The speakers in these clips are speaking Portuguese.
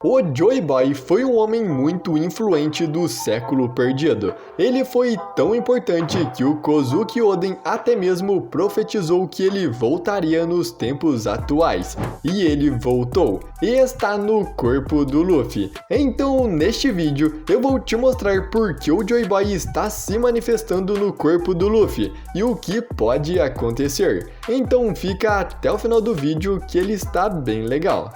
O Joy Boy foi um homem muito influente do século perdido. Ele foi tão importante que o Kozuki Oden até mesmo profetizou que ele voltaria nos tempos atuais. E ele voltou, e está no corpo do Luffy. Então, neste vídeo, eu vou te mostrar por que o Joy Boy está se manifestando no corpo do Luffy e o que pode acontecer. Então fica até o final do vídeo que ele está bem legal.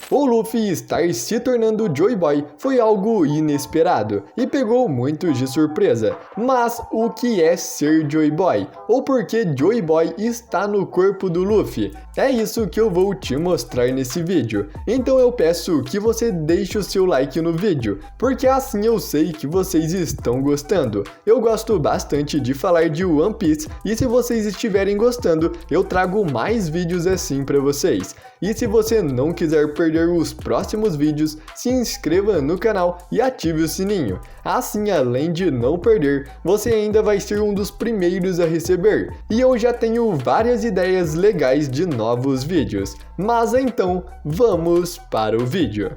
O Luffy estar se tornando Joy Boy foi algo inesperado e pegou muitos de surpresa. Mas o que é ser Joy Boy? Ou por que Joy Boy está no corpo do Luffy? É isso que eu vou te mostrar nesse vídeo. Então eu peço que você deixe o seu like no vídeo, porque assim eu sei que vocês estão gostando. Eu gosto bastante de falar de One Piece e se vocês estiverem gostando, eu trago mais vídeos assim para vocês. E se você não quiser perder os próximos vídeos, se inscreva no canal e ative o sininho. Assim, além de não perder, você ainda vai ser um dos primeiros a receber. E eu já tenho várias ideias legais de novos vídeos. Mas então, vamos para o vídeo.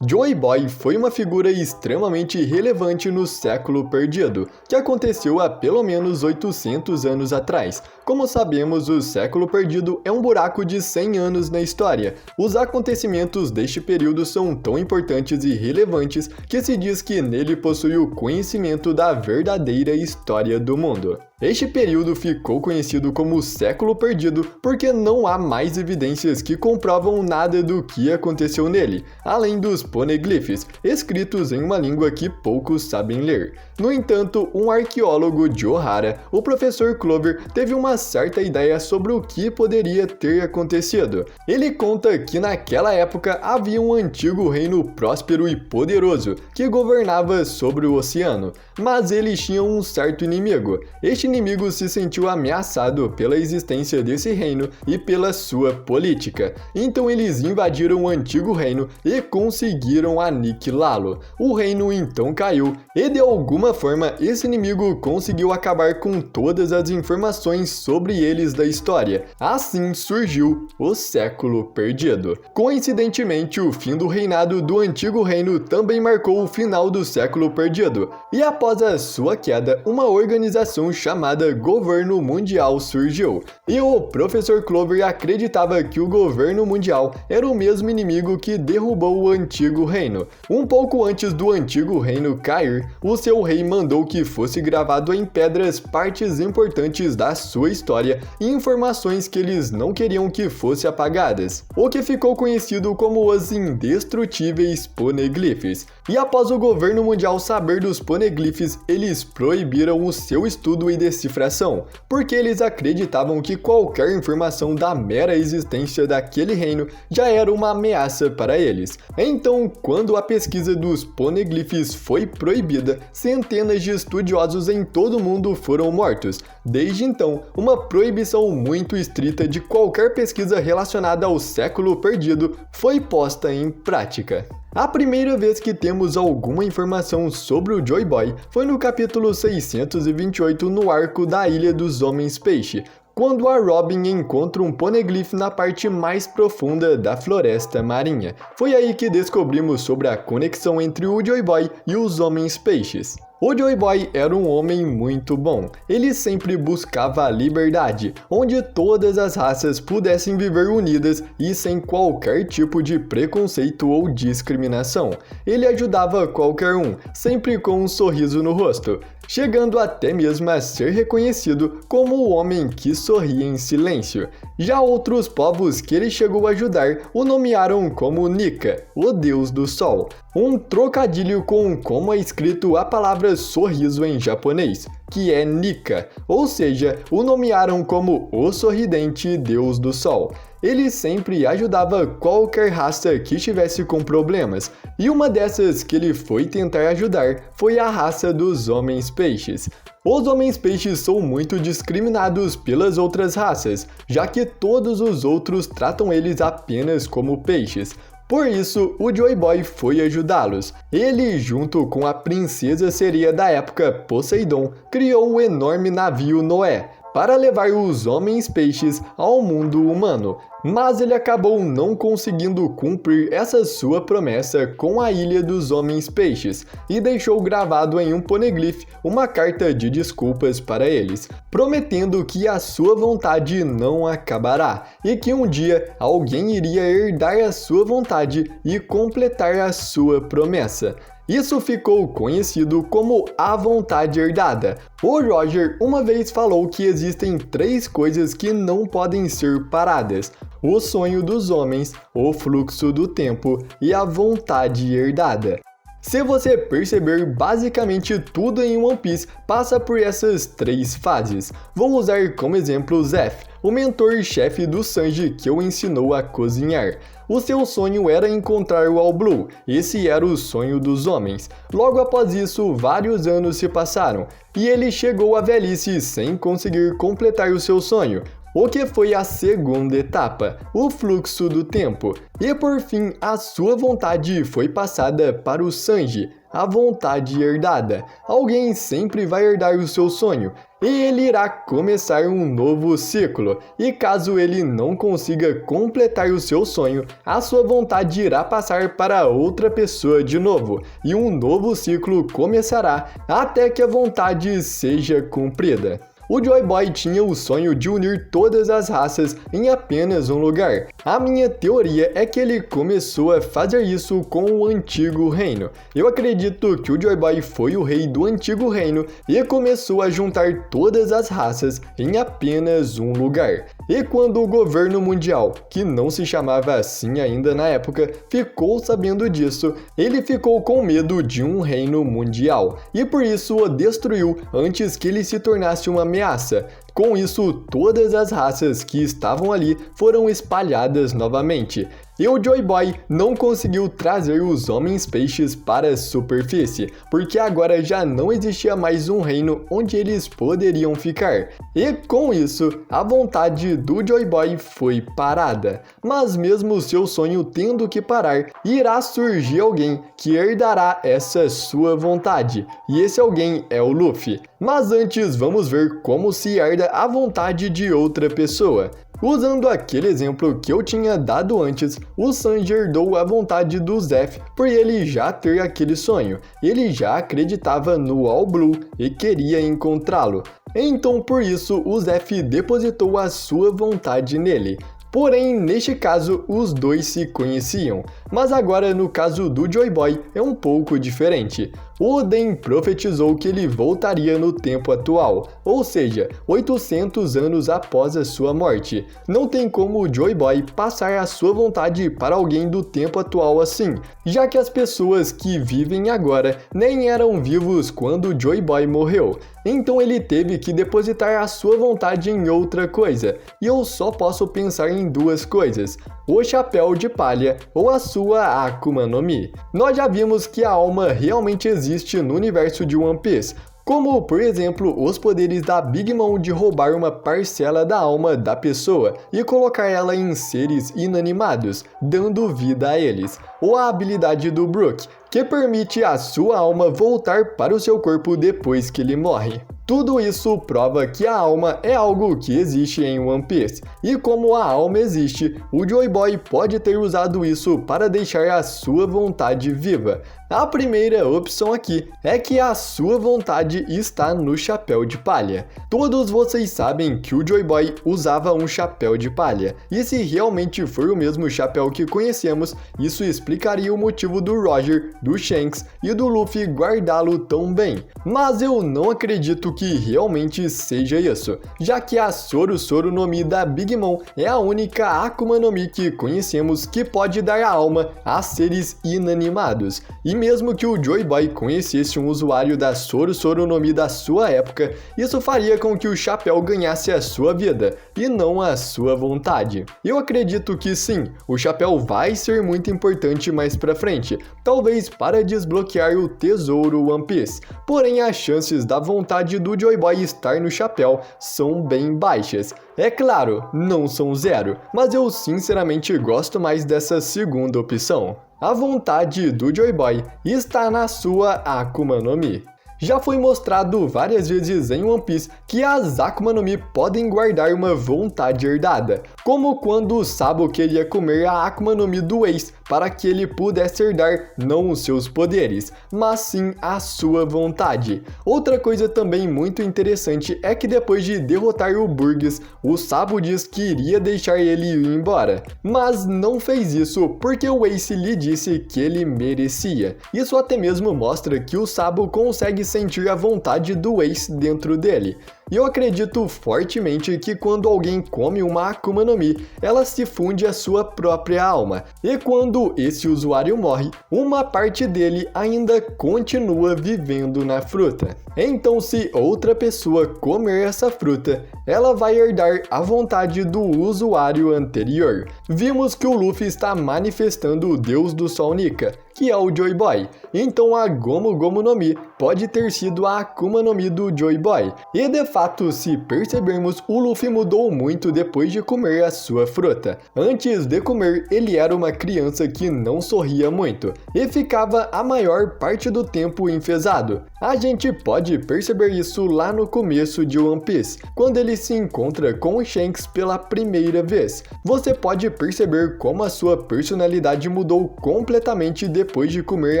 Joy Boy foi uma figura extremamente relevante no século perdido, que aconteceu há pelo menos 800 anos atrás. Como sabemos, o século perdido é um buraco de 100 anos na história. Os acontecimentos deste período são tão importantes e relevantes que se diz que nele possui o conhecimento da verdadeira história do mundo. Este período ficou conhecido como século perdido porque não há mais evidências que comprovam nada do que aconteceu nele, além dos poneglyphs, escritos em uma língua que poucos sabem ler. No entanto, um arqueólogo de Ohara, o professor Clover, teve uma certa ideia sobre o que poderia ter acontecido. Ele conta que naquela época havia um antigo reino próspero e poderoso que governava sobre o oceano, mas eles tinham um certo inimigo. Este inimigo se sentiu ameaçado pela existência desse reino e pela sua política. Então eles invadiram o antigo reino e conseguiram aniquilá-lo. O reino então caiu e de alguma forma esse inimigo conseguiu acabar com todas as informações sobre eles da história. Assim surgiu o século perdido. Coincidentemente, o fim do reinado do antigo reino também marcou o final do século perdido. E após a sua queda, uma organização chamada Governo Mundial surgiu. E o professor Clover acreditava que o Governo Mundial era o mesmo inimigo que derrubou o antigo reino. Um pouco antes do antigo reino cair, o seu rei mandou que fosse gravado em pedras partes importantes da sua história e informações que eles não queriam que fossem apagadas, o que ficou conhecido como os indestrutíveis poneglyphs. E após o Governo Mundial saber dos poneglyphs, eles proibiram o seu estudo e decifração, porque eles acreditavam que qualquer informação da mera existência daquele reino já era uma ameaça para eles. Então, quando a pesquisa dos poneglyphs foi proibida, centenas de estudiosos em todo o mundo foram mortos. Desde então, uma proibição muito estrita de qualquer pesquisa relacionada ao século perdido foi posta em prática. A primeira vez que temos alguma informação sobre o Joy Boy foi no capítulo 628 no arco da Ilha dos Homens Peixe, quando a Robin encontra um poneglyph na parte mais profunda da floresta marinha. Foi aí que descobrimos sobre a conexão entre o Joy Boy e os Homens Peixes. O Joy Boy era um homem muito bom. Ele sempre buscava a liberdade, onde todas as raças pudessem viver unidas e sem qualquer tipo de preconceito ou discriminação. Ele ajudava qualquer um, sempre com um sorriso no rosto, chegando até mesmo a ser reconhecido como o homem que sorria em silêncio. Já outros povos que ele chegou a ajudar o nomearam como Nika, o deus do sol, um trocadilho com como é escrito a palavra sorriso em japonês, que é Nika, ou seja, o nomearam como o sorridente deus do sol. Ele sempre ajudava qualquer raça que estivesse com problemas, e uma dessas que ele foi tentar ajudar foi a raça dos Homens Peixes. Os Homens Peixes são muito discriminados pelas outras raças, já que todos os outros tratam eles apenas como peixes. Por isso, o Joy Boy foi ajudá-los. Ele, junto com a princesa sereia da época, Poseidon, criou o enorme navio Noé, para levar os homens-peixes ao mundo humano, mas ele acabou não conseguindo cumprir essa sua promessa com a Ilha dos Homens-Peixes e deixou gravado em um poneglyph uma carta de desculpas para eles, prometendo que a sua vontade não acabará e que um dia alguém iria herdar a sua vontade e completar a sua promessa. Isso ficou conhecido como a vontade herdada. O Roger uma vez falou que existem 3 coisas que não podem ser paradas: o sonho dos homens, o fluxo do tempo e a vontade herdada. Se você perceber, basicamente tudo em One Piece passa por essas 3 fases. Vou usar como exemplo Zeff, o mentor-chefe do Sanji que o ensinou a cozinhar. O seu sonho era encontrar o All Blue, esse era o sonho dos homens. Logo após isso, vários anos se passaram, e ele chegou à velhice sem conseguir completar o seu sonho, o que foi a segunda etapa, o fluxo do tempo. E por fim, a sua vontade foi passada para o Sanji, a vontade herdada. Alguém sempre vai herdar o seu sonho, e ele irá começar um novo ciclo. E caso ele não consiga completar o seu sonho, a sua vontade irá passar para outra pessoa de novo, e um novo ciclo começará até que a vontade seja cumprida. O Joy Boy tinha o sonho de unir todas as raças em apenas um lugar. A minha teoria é que ele começou a fazer isso com o Antigo Reino. Eu acredito que o Joy Boy foi o rei do Antigo Reino e começou a juntar todas as raças em apenas um lugar. E quando o governo mundial, que não se chamava assim ainda na época, ficou sabendo disso, ele ficou com medo de um reino mundial e por isso o destruiu antes que ele se tornasse uma ameaça. Com isso, todas as raças que estavam ali foram espalhadas novamente. E o Joy Boy não conseguiu trazer os homens-peixes para a superfície, porque agora já não existia mais um reino onde eles poderiam ficar. E com isso, a vontade do Joy Boy foi parada. Mas mesmo seu sonho tendo que parar, irá surgir alguém que herdará essa sua vontade. E esse alguém é o Luffy. Mas antes, vamos ver como se herda a vontade de outra pessoa. Usando aquele exemplo que eu tinha dado antes, o Sanji herdou a vontade do Zeff por ele já ter aquele sonho. Ele já acreditava no All Blue e queria encontrá-lo. Então por isso o Zeff depositou a sua vontade nele. Porém, neste caso, os dois se conheciam, mas agora no caso do Joy Boy é um pouco diferente. O Oden profetizou que ele voltaria no tempo atual, ou seja, 800 anos após a sua morte. Não tem como o Joy Boy passar a sua vontade para alguém do tempo atual assim, já que as pessoas que vivem agora nem eram vivos quando o Joy Boy morreu. Então ele teve que depositar a sua vontade em outra coisa, e eu só posso pensar em 2 coisas: o chapéu de palha ou a sua Akuma no Mi. Nós já vimos que a alma realmente existe no universo de One Piece, como, por exemplo, os poderes da Big Mom de roubar uma parcela da alma da pessoa e colocar ela em seres inanimados, dando vida a eles, ou a habilidade do Brook, que permite a sua alma voltar para o seu corpo depois que ele morre. Tudo isso prova que a alma é algo que existe em One Piece, e como a alma existe, o Joy Boy pode ter usado isso para deixar a sua vontade viva. A primeira opção aqui é que a sua vontade está no chapéu de palha. Todos vocês sabem que o Joy Boy usava um chapéu de palha, e se realmente for o mesmo chapéu que conhecemos, isso explicaria o motivo do Roger, do Shanks e do Luffy guardá-lo tão bem. Mas eu não acredito que realmente seja isso, já que a Soru Soru no Mi da Big Mom é a única Akuma no Mi que conhecemos que pode dar a alma a seres inanimados. E mesmo que o Joy Boy conhecesse um usuário da Soru Soru no Mi da sua época, isso faria com que o chapéu ganhasse a sua vida, e não a sua vontade. Eu acredito que sim, o chapéu vai ser muito importante mais pra frente, talvez para desbloquear o tesouro One Piece, porém as chances da vontade do Joy Boy estar no chapéu são bem baixas. É claro, não são 0, mas eu sinceramente gosto mais dessa segunda opção. A vontade do Joy Boy está na sua Akuma no Mi. Já foi mostrado várias vezes em One Piece que as Akuma no Mi podem guardar uma vontade herdada, como quando o Sabo queria comer a Akuma no Mi do Ace para que ele pudesse herdar não os seus poderes, mas sim a sua vontade. Outra coisa também muito interessante é que depois de derrotar o Burgess, o Sabo diz que iria deixar ele ir embora, mas não fez isso porque o Ace lhe disse que ele merecia. Isso até mesmo mostra que o Sabo consegue sentir a vontade do Ace dentro dele. E eu acredito fortemente que quando alguém come uma Akuma no Mi, ela se funde à sua própria alma. E quando esse usuário morre, uma parte dele ainda continua vivendo na fruta. Então, se outra pessoa comer essa fruta, ela vai herdar a vontade do usuário anterior. Vimos que o Luffy está manifestando o Deus do Sol Nika, que é o Joy Boy. Então a Gomu Gomu no Mi pode ter sido a Akuma no Mi do Joy Boy. E de fato, se percebermos, o Luffy mudou muito depois de comer a sua fruta. Antes de comer, ele era uma criança que não sorria muito e ficava a maior parte do tempo enfesado. A gente pode perceber isso lá no começo de One Piece, quando ele se encontra com o Shanks pela primeira vez. Você pode perceber como a sua personalidade mudou completamente depois de comer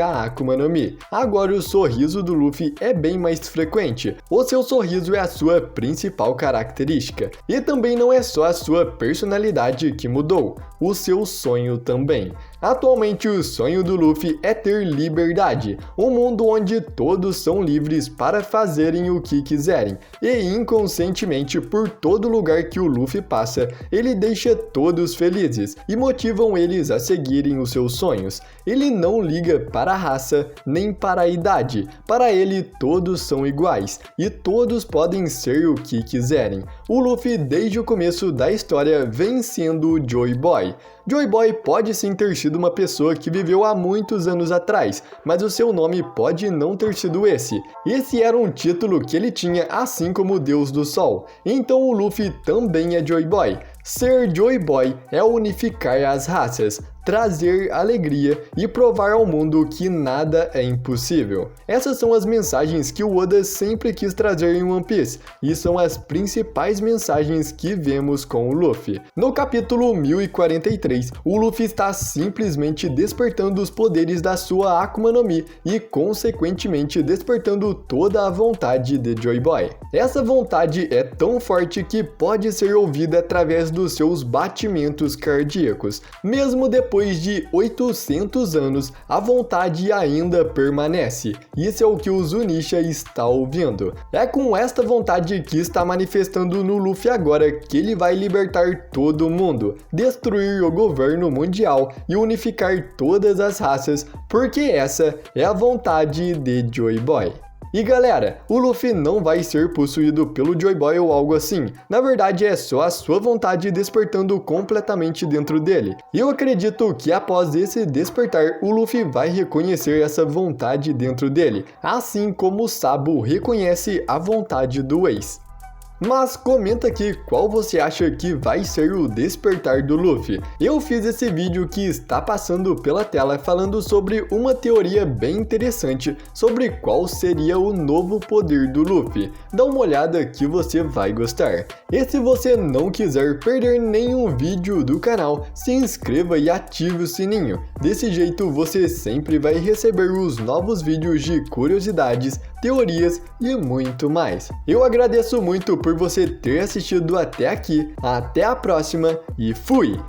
a Akuma no Mi. Agora o sorriso do Luffy é bem mais frequente. O seu sorriso é a sua principal característica. E também não é só a sua personalidade que mudou, o seu sonho também. Atualmente o sonho do Luffy é ter liberdade, um mundo onde todos são livres para fazerem o que quiserem, e inconscientemente por todo lugar que o Luffy passa, ele deixa todos felizes e motivam eles a seguirem os seus sonhos. Ele não liga para a raça nem para a idade, para ele todos são iguais e todos podem ser o que quiserem. O Luffy desde o começo da história vem sendo o Joy Boy. Joy Boy pode sim ter sido uma pessoa que viveu há muitos anos atrás, mas o seu nome pode não ter sido esse. Esse era um título que ele tinha assim como o Deus do Sol. Então o Luffy também é Joy Boy. Ser Joy Boy é unificar as raças, trazer alegria e provar ao mundo que nada é impossível. Essas são as mensagens que o Oda sempre quis trazer em One Piece, e são as principais mensagens que vemos com o Luffy. No capítulo 1043, o Luffy está simplesmente despertando os poderes da sua Akuma no Mi e, consequentemente, despertando toda a vontade de Joy Boy. Essa vontade é tão forte que pode ser ouvida através dos seus batimentos cardíacos. Mesmo depois de 800 anos, a vontade ainda permanece. Isso é o que o Zunisha está ouvindo. É com esta vontade que está manifestando no Luffy agora que ele vai libertar todo mundo, destruir o governo mundial e unificar todas as raças, porque essa é a vontade de Joy Boy. E galera, o Luffy não vai ser possuído pelo Joy Boy ou algo assim. Na verdade é só a sua vontade despertando completamente dentro dele. E eu acredito que após esse despertar, o Luffy vai reconhecer essa vontade dentro dele, assim como o Sabo reconhece a vontade do Ace. Mas comenta aqui qual você acha que vai ser o despertar do Luffy. Eu fiz esse vídeo que está passando pela tela falando sobre uma teoria bem interessante sobre qual seria o novo poder do Luffy. Dá uma olhada que você vai gostar. E se você não quiser perder nenhum vídeo do canal, se inscreva e ative o sininho. Desse jeito você sempre vai receber os novos vídeos de curiosidades, teorias e muito mais. Eu agradeço muito por você ter assistido até aqui, até a próxima e fui!